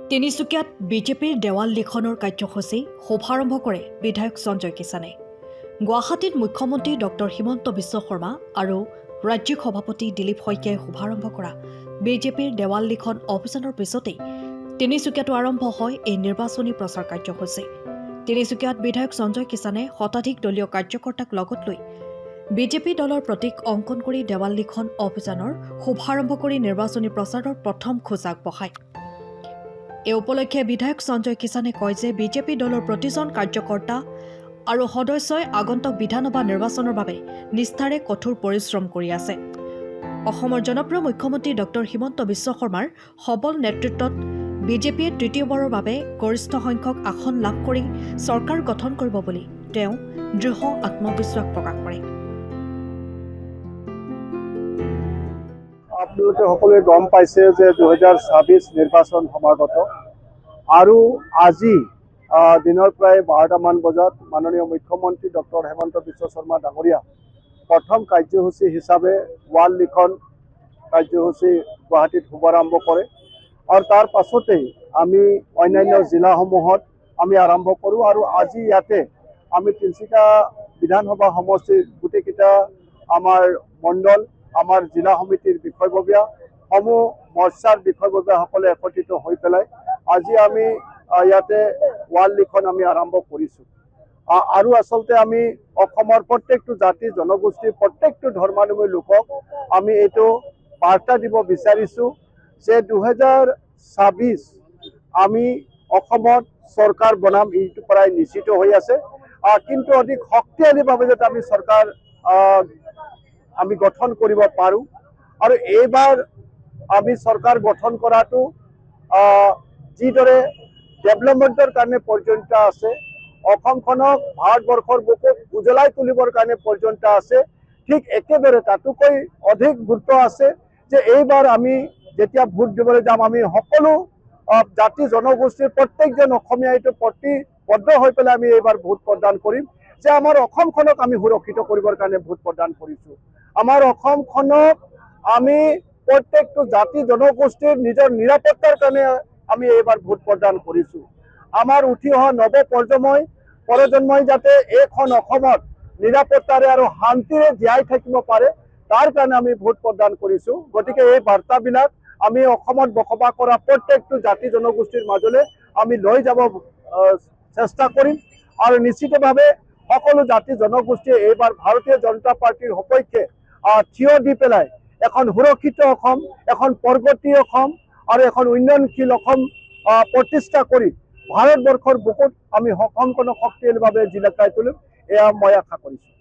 তিনিচুকীয়াত বিজেপিৰ দেৱাল লিখনৰ কাৰ্যসূচী শুভাৰম্ভ কৰে বিধায়ক সঞ্জয় কিষাণে। গুৱাহাটীত মুখ্যমন্ত্ৰী ডক্টৰ হিমন্ত বিশ্ব শৰ্মা আৰু ৰাজ্যিক সভাপতি দিলীপ শইকীয়াই শুভাৰম্ভ কৰা বিজেপিৰ দেৱাল লিখন অভিযানৰ পিছতেই তিনিচুকীয়াতো আৰম্ভ হয় এই নিৰ্বাচনী প্ৰচাৰ কাৰ্যসূচী। তিনিচুকীয়াত বিধায়ক সঞ্জয় কিষাণে শতাধিক দলীয় কাৰ্যকৰ্তাক লগত লৈ বিজেপি দলৰ প্ৰতীক অংকন কৰি দেৱাল লিখন অভিযানৰ শুভাৰম্ভ কৰি নিৰ্বাচনী প্ৰচাৰৰ প্ৰথম খোজ আগবঢ়ায়। এই উপলক্ষে বিধায়ক সঞ্জয় কিষাণে কয় যে বিজেপি দলৰ প্ৰতিজন কাৰ্যকৰ্তা আৰু সদস্যই আগন্তুক বিধানসভা নিৰ্বাচনৰ বাবে নিষ্ঠাৰে কঠোৰ পৰিশ্ৰম কৰি আছে। অসমৰ জনপ্ৰিয় মুখ্যমন্ত্ৰী ডক্টৰ হিমন্ত বিশ্ব শৰ্মাৰ সবল নেতৃত্বত বিজেপিয়ে তৃতীয়বাৰৰ বাবে গৰিষ্ঠ সংখ্যক আসন লাভ কৰি চৰকাৰ গঠন কৰিব বুলি তেওঁ দৃঢ় আত্মবিশ্বাস প্ৰকাশ কৰে। আপোনালোকে সকলোৱে গম পাইছে যে 2026 নিৰ্বাচন সমাগত আৰু আজি দিনৰ প্ৰায় 12টামান বজাত মাননীয় মুখ্যমন্ত্ৰী ডক্টৰ হিমন্ত বিশ্ব শৰ্মা ডাঙৰীয়া প্ৰথম কাৰ্যসূচী হিচাপে ৱাল লিখন কাৰ্যসূচী গুৱাহাটীত শুভাৰম্ভ কৰে আৰু তাৰ পাছতেই আমি অন্যান্য জিলাসমূহত আমি আৰম্ভ কৰোঁ আৰু আজি ইয়াতে আমি তিনিচুকীয়া বিধানসভা সমষ্টিৰ গোটেইকেইটা আমাৰ মণ্ডল আমাৰ জিলা সমিতিৰ বিষয়ববীয়া সমূহ মৰ্চাৰ বিষয়ববীয়াসকলে একত্ৰিত হৈ পেলাই আজি আমি ইয়াতে ৱাল লিখন আমি আৰম্ভ কৰিছোঁ। আৰু আচলতে আমি অসমৰ প্ৰত্যেকটো জাতি জনগোষ্ঠীৰ প্ৰত্যেকটো ধৰ্মাৱলম্বী লোকক আমি এইটো বাৰ্তা দিব বিচাৰিছোঁ যে 2026 আমি অসমত চৰকাৰ বনাম, এইটো প্ৰায় নিশ্চিত হৈ আছে। কিন্তু অধিক শক্তিশালীভাৱে যাতে আমি চৰকাৰ আমি গঠন কৰিব পাৰোঁ আৰু এইবাৰ আমি চৰকাৰ গঠন কৰাটো যিদৰে ডেভেলপমেণ্টৰ কাৰণে প্ৰয়োজনীয়তা আছে, অসমখনক ভাৰতবৰ্ষৰ বুকুত উজ্বলাই তুলিবৰ কাৰণে প্ৰয়োজনীয়তা আছে, ঠিক একেদৰে তাতোকৈ অধিক গুৰুত্ব আছে যে এইবাৰ আমি যেতিয়া ভোট দিবলৈ যাম আমি সকলো জাতি জনগোষ্ঠীৰ প্ৰত্যেকজন অসমীয়া এইটো প্ৰতিবদ্ধ হৈ পেলাই আমি এইবাৰ ভোট প্ৰদান কৰিম যে আমাৰ অসমখনক আমি সুৰক্ষিত কৰিবৰ কাৰণে ভোট প্ৰদান কৰিছোঁ। আমাৰ অসমখনক আমি প্ৰত্যেকটো জাতি জনগোষ্ঠীৰ নিজৰ নিৰাপত্তাৰ কাৰণে আমি এইবাৰ ভোট প্ৰদান কৰিছোঁ। আমাৰ উঠি অহা নৱ প্ৰজন্মই যাতে এইখন অসমত নিৰাপত্তাৰে আৰু শান্তিৰে জীয়াই থাকিব পাৰে তাৰ কাৰণে আমি ভোট প্ৰদান কৰিছোঁ। গতিকে এই বাৰ্তাবিলাক আমি অসমত বসবাস কৰা প্ৰত্যেকটো জাতি জনগোষ্ঠীৰ মাজলৈ আমি লৈ যাব চেষ্টা কৰিম আৰু নিশ্চিতভাৱে সকলো জাতি জনগোষ্ঠীয়ে এইবাৰ ভাৰতীয় জনতা পাৰ্টিৰ সপক্ষে থিয় দি পেলাই এখন সুৰক্ষিত অসম, এখন প্ৰগতি অসম আৰু এখন উন্নয়নশীল অসম প্ৰতিষ্ঠা কৰি ভাৰতবৰ্ষৰ বুকুত আমি অসমখনক শক্তিশালীভাৱে জিলিকাই তুলিম, এয়া মই আশা কৰিছোঁ।